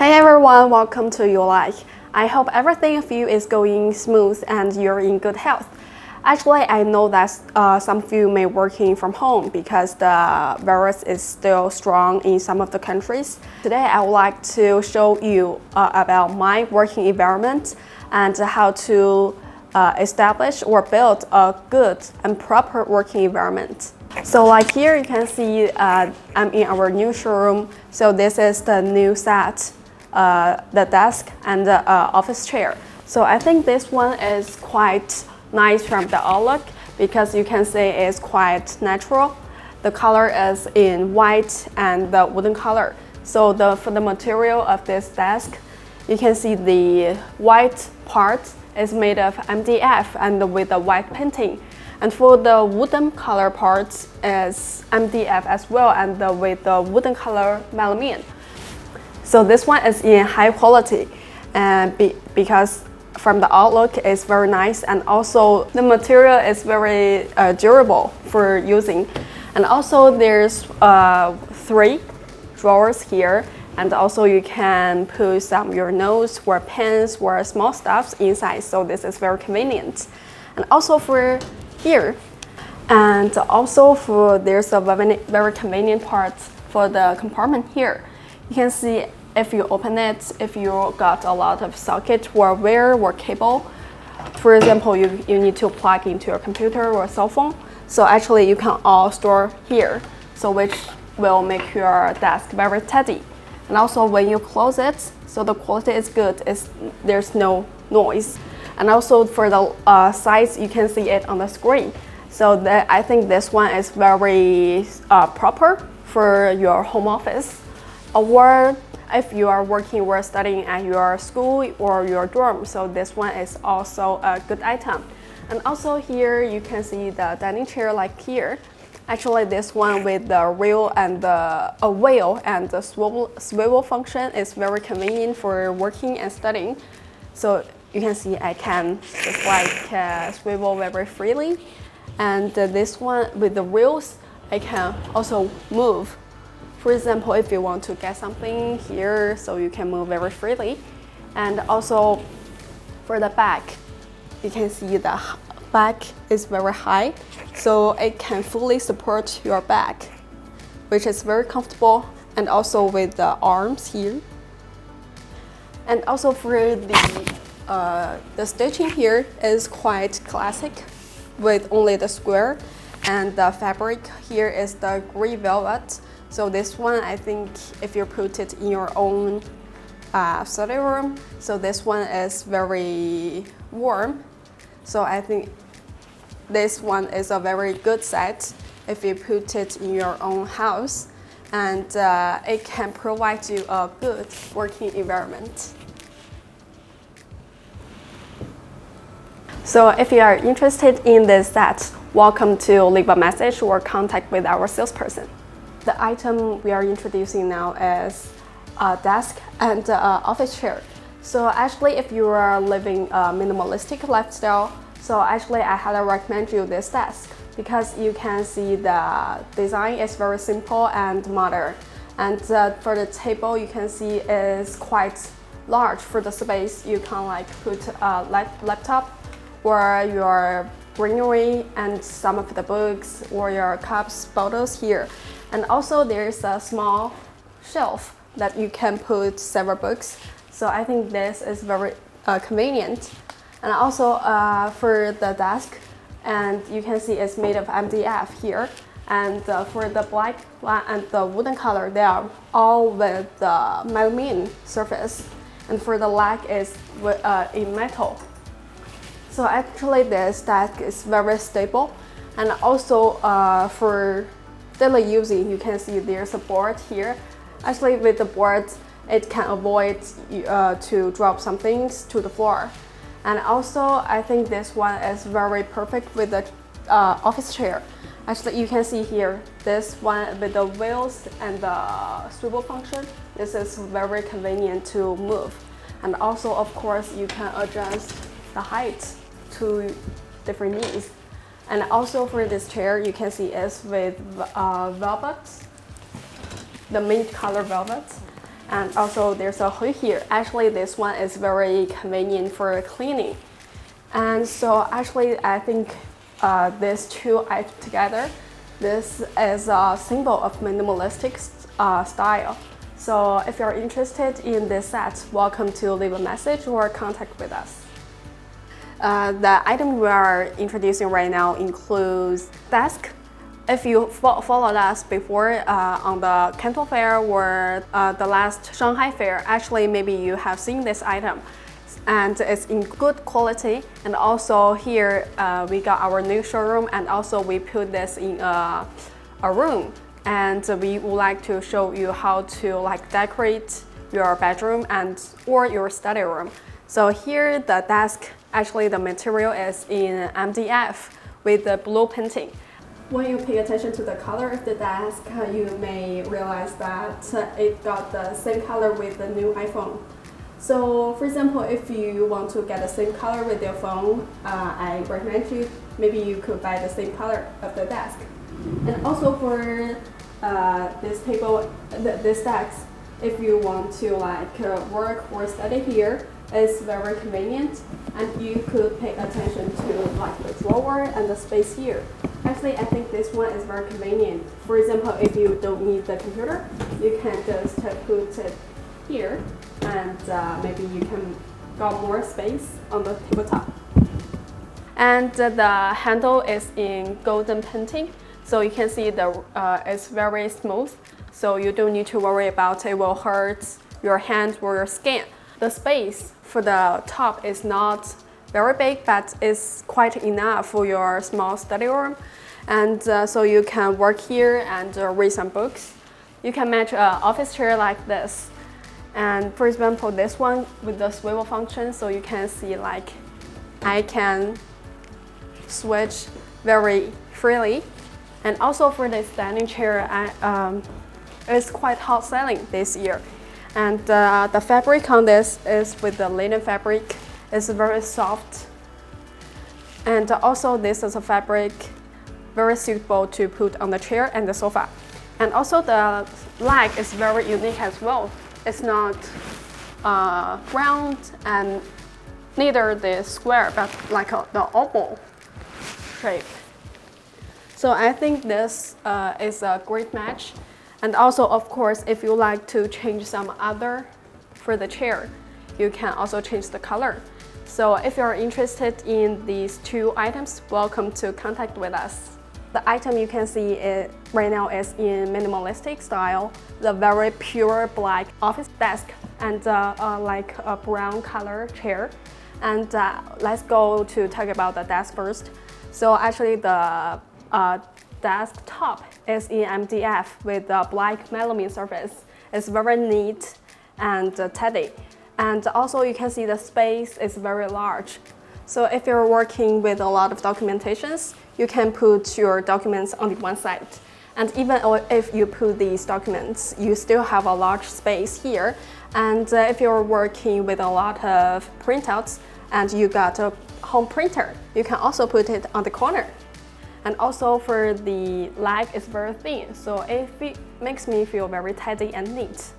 Hey everyone, welcome to Your Life. I hope everything of you is going smooth and you're in good health. Actually, I know that some of you may working from home because the virus is still strong in some of the countries. Today, I would like to show you about my working environment and how to establish or build a good and proper working environment. So like here, you can see I'm in our new showroom. So this is the new set. The desk and the office chair. So I think this one is quite nice from the outlook because you can see it's quite natural. The color is in white and the wooden color. So for the material of this desk, you can see the white part is made of MDF and with the white painting. And for the wooden color parts is MDF as well and with the wooden color melamine. So this one is in high quality and because from the outlook it's very nice and also the material is very durable for using. And also there's 3 drawers here and also you can put some your notes or pens or small stuffs inside. So this is very convenient. And also for here and also for there's a very convenient part for the compartment here. You can see if you open it, if you got a lot of socket or wire or cable, for example, you need to plug into your computer or cell phone. So actually you can all store here, so which will make your desk very steady. And also when you close it, so the quality is good, there's no noise. And also for the size, you can see it on the screen. So I think this one is very proper for your home office. Or if you are working or studying at your school or your dorm, so this one is also a good item. And also here you can see the dining chair like here. Actually this one with the wheel and the wheel and the swivel function is very convenient for working and studying. So you can see I can just like swivel very freely. And this one with the wheels, I can also move. For example, if you want to get something here, so you can move very freely. And also for the back, you can see the back is very high, so it can fully support your back, which is very comfortable, and also with the arms here. And also for the stitching here is quite classic with only the square, and the fabric here is the gray velvet. So this one, I think if you put it in your own study room, so this one is very warm. So I think this one is a very good set if you put it in your own house, and it can provide you a good working environment. So if you are interested in this set, welcome to leave a message or contact with our salesperson. The item we are introducing now is a desk and office chair. So actually if you are living a minimalistic lifestyle, so actually I highly recommend you this desk because you can see the design is very simple and modern. And for the table you can see is quite large for the space. You can like put a laptop or your greenery and some of the books or your cups, bottles here. And also there's a small shelf that you can put several books. So I think this is very convenient. And also for the desk, and you can see it's made of MDF here. And for the black and the wooden color, they are all with the melamine surface. And for the leg is in metal. So actually this desk is very stable. And also for daily using, you can see there's a board here. Actually with the board, it can avoid to drop some things to the floor. And also I think this one is very perfect with the office chair. Actually you can see here, this one with the wheels and the swivel function, this is very convenient to move. And also of course you can adjust the height to different needs. And also for this chair, you can see it's with velvet, the mint color velvet. And also there's a hood here. Actually, this one is very convenient for cleaning. And so actually, I think these two items together, this is a symbol of minimalistic style. So if you're interested in this set, welcome to leave a message or contact with us. The item we are introducing right now includes desk. If you followed us before on the Canton Fair or the last Shanghai Fair, actually maybe you have seen this item. And it's in good quality. And also here we got our new showroom, and also we put this in a room. And we would like to show you how to like decorate your bedroom or your study room. So here the desk, actually the material is in MDF with the blue painting. When you pay attention to the color of the desk, you may realize that it got the same color with the new iPhone. So for example, if you want to get the same color with your phone, I recommend you, maybe you could buy the same color of the desk. And also for this table, this desk, if you want to like work or study here, it's very convenient, and you could pay attention to like the drawer and the space here. Actually, I think this one is very convenient. For example, if you don't need the computer, you can just put it here, and maybe you can got more space on the tabletop. And the handle is in golden painting, so you can see it's very smooth. So you don't need to worry about it will hurt your hand or your skin. The space for the top is not very big, but it's quite enough for your small study room. And so you can work here and read some books. You can match an office chair like this. And for example, this one with the swivel function, so you can see like I can switch very freely. And also for this dining chair, it's quite hot selling this year. And the fabric on this is with the linen fabric. It's very soft. And also this is a fabric very suitable to put on the chair and the sofa. And also the leg is very unique as well. It's not round and neither the square, but like the oval shape. So I think this is a great match. And also, of course, if you like to change some other for the chair, you can also change the color. So if you're interested in these two items, welcome to contact with us. The item you can see right now is in minimalistic style, the very pure black office desk and like a brown color chair. And let's go to talk about the desk first. So actually the desktop is in MDF with a black melamine surface. It's very neat and tidy. And also you can see the space is very large. So if you're working with a lot of documentations, you can put your documents on the one side. And even if you put these documents, you still have a large space here. And if you're working with a lot of printouts and you got a home printer, you can also put it on the corner. And also for the leg, it's very thin, so it makes me feel very tidy and neat.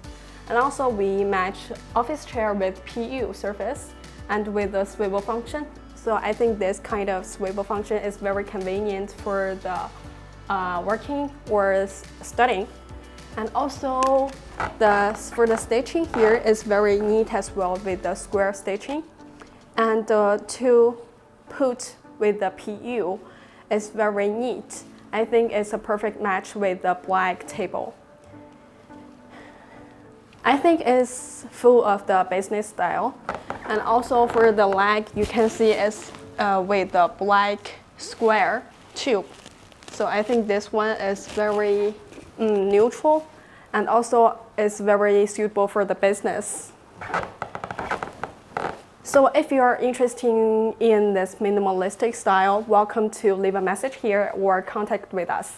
And also we match office chair with PU surface and with the swivel function. So I think this kind of swivel function is very convenient for the working or studying. And also for the stitching here is very neat as well with the square stitching. And to put with the PU, it's very neat. I think it's a perfect match with the black table. I think it's full of the business style. And also for the leg, you can see it's with the black square tube. So I think this one is very neutral, and also it's very suitable for the business. So if you're interested in this minimalistic style, welcome to leave a message here or contact with us.